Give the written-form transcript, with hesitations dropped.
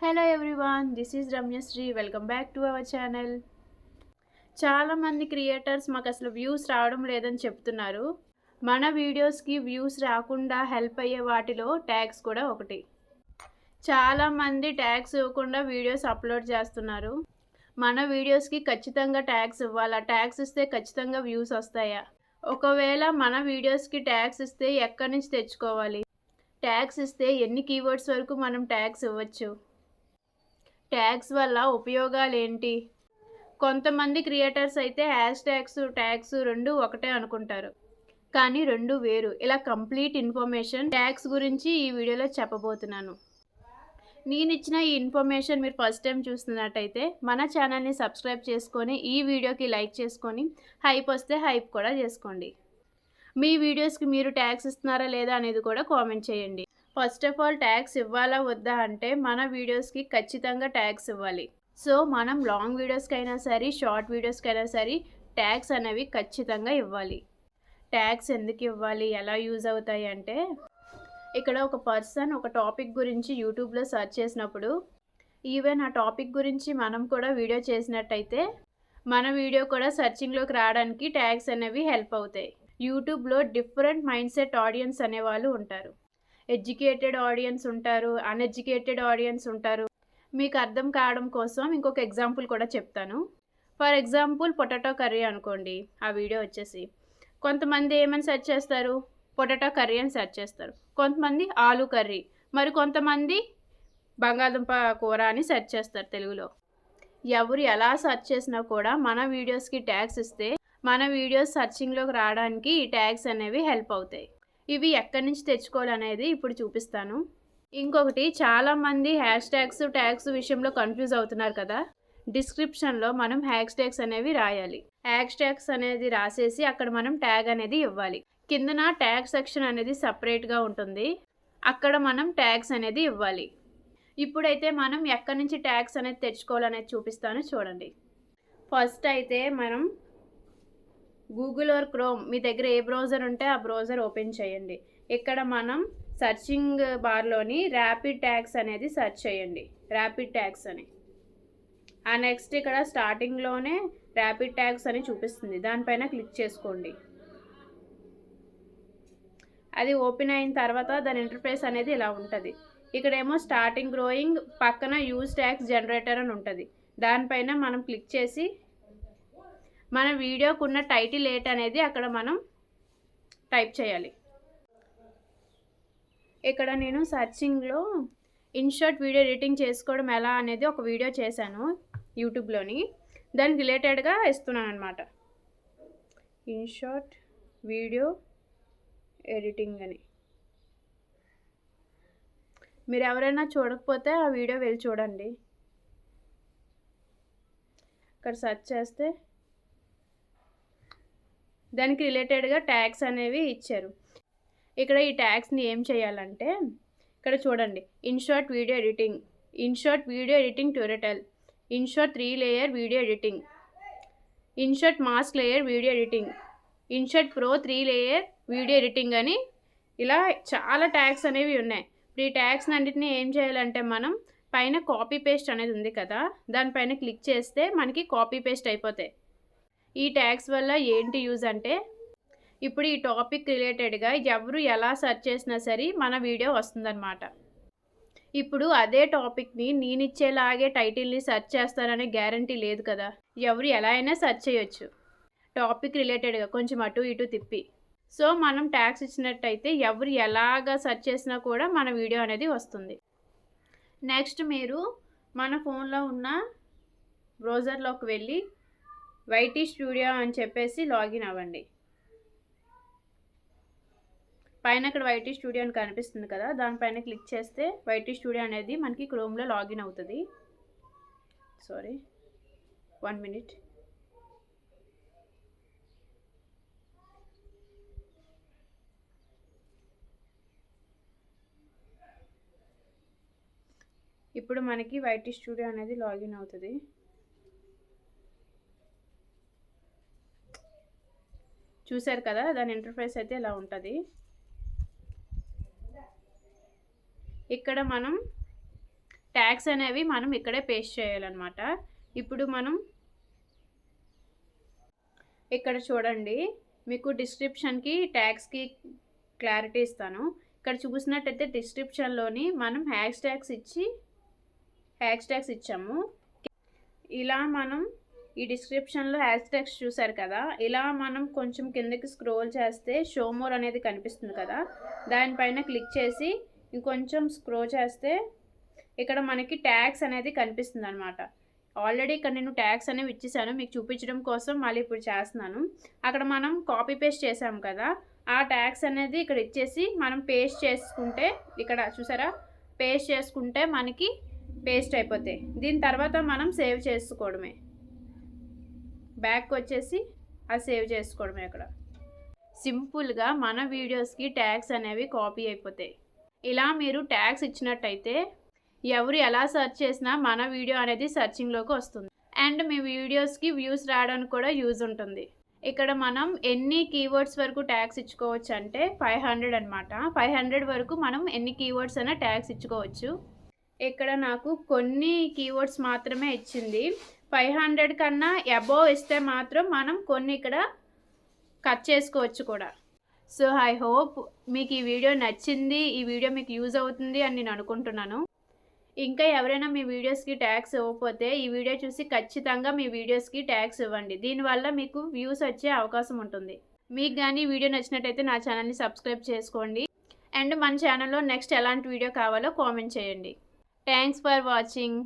Hello everyone, this is Ramyasri. Welcome back to our channel. చాలా మంది creators మాకు అసలు వ్యూస్ రావడం లేదని చెప్తున్నారు. మన వీడియోస్కి వ్యూస్ రాకుండా హెల్ప్ అయ్యే వాటిలో ట్యాగ్స్ కూడా ఒకటి. చాలా మంది ట్యాగ్స్ ఇవ్వకుండా వీడియోస్ అప్లోడ్ చేస్తున్నారు. మన వీడియోస్కి ఖచ్చితంగా ట్యాగ్స్ ఇవ్వాలా? ట్యాగ్స్ ఇస్తే ఖచ్చితంగా వ్యూస్ వస్తాయా? ఒకవేళ మన వీడియోస్కి ట్యాగ్స్ ఇస్తే ఎక్కడి నుంచి తెచ్చుకోవాలి? ట్యాగ్స్ ఇస్తే ఎన్ని కీవర్డ్స్ వరకు మనం ట్యాగ్స్ ఇవ్వచ్చు? ట్యాగ్స్ వల్ల ఉపయోగాలు ఏంటి? కొంతమంది క్రియేటర్స్ అయితే హ్యాష్ ట్యాగ్స్ రెండు ఒకటే అనుకుంటారు, కానీ రెండు వేరు. ఇలా కంప్లీట్ ఇన్ఫర్మేషన్ ట్యాగ్స్ గురించి ఈ వీడియోలో చెప్పబోతున్నాను. నేను ఇచ్చిన ఈ ఇన్ఫర్మేషన్ మీరు ఫస్ట్ టైం చూస్తున్నట్టయితే మన ఛానల్ని సబ్స్క్రైబ్ చేసుకొని ఈ వీడియోకి లైక్ చేసుకొని హైప్ వస్తే హైప్ కూడా చేసుకోండి. మీ వీడియోస్కి మీరు ట్యాగ్స్ ఇస్తున్నారా లేదా అనేది కూడా కామెంట్ చేయండి. ఫస్ట్ ఆఫ్ ఆల్ ట్యాగ్స్ ఇవ్వాలా వద్దా అంటే మన వీడియోస్కి ఖచ్చితంగా ట్యాగ్స్ ఇవ్వాలి. సో మనం లాంగ్ వీడియోస్కైనా సరే షార్ట్ వీడియోస్కైనా సరే ట్యాగ్స్ అనేవి ఖచ్చితంగా ఇవ్వాలి. ట్యాగ్స్ ఎందుకు ఇవ్వాలి, ఎలా యూజ్ అవుతాయి అంటే, ఇక్కడ ఒక పర్సన్ ఒక టాపిక్ గురించి యూట్యూబ్లో సెర్చ్ చేసినప్పుడు ఈవెన్ ఆ టాపిక్ గురించి మనం కూడా వీడియో చేసినట్టయితే మన వీడియో కూడా సెర్చింగ్లోకి రావడానికి ట్యాగ్స్ అనేవి హెల్ప్ అవుతాయి. యూట్యూబ్లో డిఫరెంట్ మైండ్ సెట్ ఆడియన్స్ అనేవాళ్ళు ఉంటారు. ఎడ్యుకేటెడ్ ఆడియన్స్ ఉంటారు, అన్ఎడ్యుకేటెడ్ ఆడియన్స్ ఉంటారు. మీకు అర్థం కావడం కోసం ఇంకొక ఎగ్జాంపుల్ కూడా చెప్తాను. ఫర్ ఎగ్జాంపుల్ పొటాటో కర్రీ అనుకోండి. ఆ వీడియో వచ్చేసి కొంతమంది ఏమని సెర్చ్ చేస్తారు? పొటాటో కర్రీ అని సెర్చ్ చేస్తారు. కొంతమంది ఆలు కర్రీ, మరి కొంతమంది బంగాళదుంప కూర అని సెర్చ్ చేస్తారు తెలుగులో. ఎవరు ఎలా సెర్చ్ చేసినా కూడా మన వీడియోస్కి ట్యాగ్స్ ఇస్తే మన వీడియోస్ సెర్చింగ్లోకి రావడానికి ఈ ట్యాగ్స్ అనేవి హెల్ప్ అవుతాయి. ఇవి ఎక్కడి నుంచి తెచ్చుకోవాలనేది ఇప్పుడు చూపిస్తాను. ఇంకొకటి, చాలామంది ట్యాగ్స్ విషయంలో కన్ఫ్యూజ్ అవుతున్నారు కదా. డిస్క్రిప్షన్లో మనం ట్యాగ్స్ అనేవి రాయాలి. ట్యాగ్స్ అనేది రాసేసి అక్కడ మనం ట్యాగ్ అనేది ఇవ్వాలి. కిందన ట్యాగ్ సెక్షన్ అనేది సపరేట్గా ఉంటుంది, అక్కడ మనం ట్యాగ్స్ అనేది ఇవ్వాలి. ఇప్పుడైతే మనం ఎక్కడి నుంచి ట్యాగ్స్ అనేది తెచ్చుకోవాలనేది చూపిస్తాను చూడండి. ఫస్ట్ అయితే మనం గూగుల్ ఆర్ క్రోమ్, మీ దగ్గర ఏ బ్రౌజర్ ఉంటే ఆ బ్రౌజర్ ఓపెన్ చేయండి. ఇక్కడ మనం సర్చింగ్ బార్లోని ర్యాపిడ్ ట్యాగ్స్ అనేది సెర్చ్ చేయండి. ర్యాపిడ్ ట్యాగ్స్ అని ఆ నెక్స్ట్ ఇక్కడ స్టార్టింగ్లోనే ర్యాపిడ్ ట్యాగ్స్ అని చూపిస్తుంది, దానిపైన క్లిక్ చేసుకోండి. అది ఓపెన్ అయిన తర్వాత దాని ఇంటర్ఫేస్ అనేది ఇలా ఉంటుంది. ఇక్కడేమో స్టార్టింగ్ గ్రోయింగ్, పక్కన యూజ్ ట్యాగ్స్ జనరేటర్ అని ఉంటుంది. దానిపైన మనం క్లిక్ చేసి మన వీడియోకు ఉన్న టైటిల్ ఏంటి అనేది అక్కడ మనం టైప్ చేయాలి. ఇక్కడ నేను సర్చింగ్లో ఇన్షార్ట్ వీడియో ఎడిటింగ్ చేసుకోవడం ఎలా అనేది ఒక వీడియో చేశాను యూట్యూబ్లోని. దానికి రిలేటెడ్గా ఇస్తున్నాను అనమాట. ఇన్షార్ట్ వీడియో ఎడిటింగ్ అని. మీరు ఎవరైనా చూడకపోతే ఆ వీడియో వెళ్ళి చూడండి. ఇక్కడ సెర్చ్ చేస్తే దానికి రిలేటెడ్గా ట్యాగ్స్ అనేవి ఇచ్చారు. ఇక్కడ ఈ ట్యాగ్స్ని ఏం చేయాలంటే, ఇక్కడ చూడండి, InShot video editing tutorial, InShot 3 layer video editing, InShot mask layer video editing, InShot pro 3 layer video editing అని ఇలా చాలా ట్యాగ్స్ అనేవి ఉన్నాయి. ఈ ట్యాగ్స్ అన్నిటిని ఏం చేయాలంటే, మనం పైన కాపీ పేస్ట్ అనేది ఉంది కదా, దానిపైన క్లిక్ చేస్తే మనకి కాపీ పేస్ట్ అయిపోతాయి. ఈ ట్యాగ్స్ వల్ల ఏంటి యూజ్ అంటే, ఇప్పుడు ఈ టాపిక్ రిలేటెడ్గా ఎవరు ఎలా సెర్చ్ చేసినా సరే మన వీడియో వస్తుందన్నమాట. ఇప్పుడు అదే టాపిక్ని నేను ఇచ్చేలాగే టైటిల్ని సెర్చ్ చేస్తారనే గ్యారంటీ లేదు కదా. ఎవరు ఎలా అయినా సెర్చ్ చేయొచ్చు టాపిక్ రిలేటెడ్గా, కొంచెం అటు ఇటు తిప్పి. సో మనం ట్యాగ్స్ ఇచ్చినట్టయితే ఎవరు ఎలాగా సెర్చ్ చేసినా కూడా మన వీడియో అనేది వస్తుంది. నెక్స్ట్ మీరు మన ఫోన్లో ఉన్న బ్రౌజర్లోకి వెళ్ళి వైటీ స్టూడియో అని చెప్పేసి లాగిన్ అవ్వండి. పైన ఇక్కడ వైటీ స్టూడియో అని కనిపిస్తుంది కదా, దానిపైన క్లిక్ చేస్తే వైటీ స్టూడియో అనేది మనకి క్రోమ్లో లాగిన్ అవుతుంది. 1 minute. ఇప్పుడు మనకి వైటీ స్టూడియో అనేది లాగిన్ అవుతుంది. చూసారు కదా, దాని ఇంటర్ఫేస్ అయితే ఇలా ఉంటుంది. ఇక్కడ మనం ట్యాగ్స్ అనేవి మనం ఇక్కడే పేస్ట్ చేయాలన్నమాట. ఇప్పుడు మనం ఇక్కడ చూడండి, మీకు డిస్క్రిప్షన్కి ట్యాగ్స్కి క్లారిటీ ఇస్తాను. ఇక్కడ చూసినట్టయితే డిస్క్రిప్షన్లోని మనం హ్యాష్ ట్యాగ్స్ ఇచ్చాము. ఇలా మనం ఈ డిస్క్రిప్షన్లో హ్యాష్ ట్యాగ్స్ చూసారు కదా, ఇలా మనం కొంచెం కిందకి స్క్రోల్ చేస్తే షో మోర్ అనేది కనిపిస్తుంది కదా, దానిపైన క్లిక్ చేసి ఇంకొంచెం స్క్రోల్ చేస్తే ఇక్కడ మనకి ట్యాగ్స్ అనేది కనిపిస్తుంది అనమాట. ఆల్రెడీ ఇక్కడ నేను ట్యాగ్స్ అనేవి ఇచ్చేసాను, మీకు చూపించడం కోసం మళ్ళీ ఇప్పుడు చేస్తున్నాను. అక్కడ మనం కాపీ పేస్ట్ చేసాము కదా, ఆ ట్యాగ్స్ అనేది ఇక్కడ ఇచ్చేసి మనం పేస్ట్ చేసుకుంటే, ఇక్కడ చూసారా పేస్ట్ చేసుకుంటే మనకి పేస్ట్ అయిపోతాయి. దీని తర్వాత మనం సేవ్ చేసుకోవడమే, బ్యాక్ వచ్చేసి అది సేవ్ చేసుకోవడమే. అక్కడ సింపుల్గా మన వీడియోస్కి ట్యాగ్స్ అనేవి కాపీ అయిపోతాయి. ఇలా మీరు ట్యాగ్స్ ఇచ్చినట్టయితే ఎవరు ఎలా సెర్చ్ చేసినా మన వీడియో అనేది సెర్చింగ్లోకి వస్తుంది, అండ్ మీ వీడియోస్కి వ్యూస్ రావడానికి కూడా యూజ్ ఉంటుంది. ఇక్కడ మనం ఎన్ని కీవర్డ్స్ వరకు ట్యాగ్స్ ఇచ్చుకోవచ్చు అంటే 500 అనమాట. 500 వరకు మనం ఎన్ని కీవర్డ్స్ అయినా ట్యాగ్స్ ఇచ్చుకోవచ్చు. ఇక్కడ నాకు కొన్ని కీవర్డ్స్ మాత్రమే ఇచ్చింది. 500 కన్నా అబోవ్ ఇస్తే మాత్రం మనం కొన్ని ఇక్కడ కట్ చేసుకోవచ్చు కూడా. సో ఐ హోప్ మీకు ఈ వీడియో నచ్చింది, ఈ వీడియో మీకు యూజ్ అవుతుంది అని నేను అనుకుంటున్నాను. ఇంకా ఎవరైనా మీ వీడియోస్కి ట్యాగ్స్ ఇవ్వకపోతే ఈ వీడియో చూసి ఖచ్చితంగా మీ వీడియోస్కి ట్యాగ్స్ ఇవ్వండి. దీనివల్ల మీకు వ్యూస్ వచ్చే అవకాశం ఉంటుంది. మీకు కానీ వీడియో నచ్చినట్టయితే నా ఛానల్ని సబ్స్క్రైబ్ చేసుకోండి, అండ్ మన ఛానల్లో నెక్స్ట్ ఎలాంటి వీడియో కావాలో కామెంట్ చేయండి. Thanks for watching.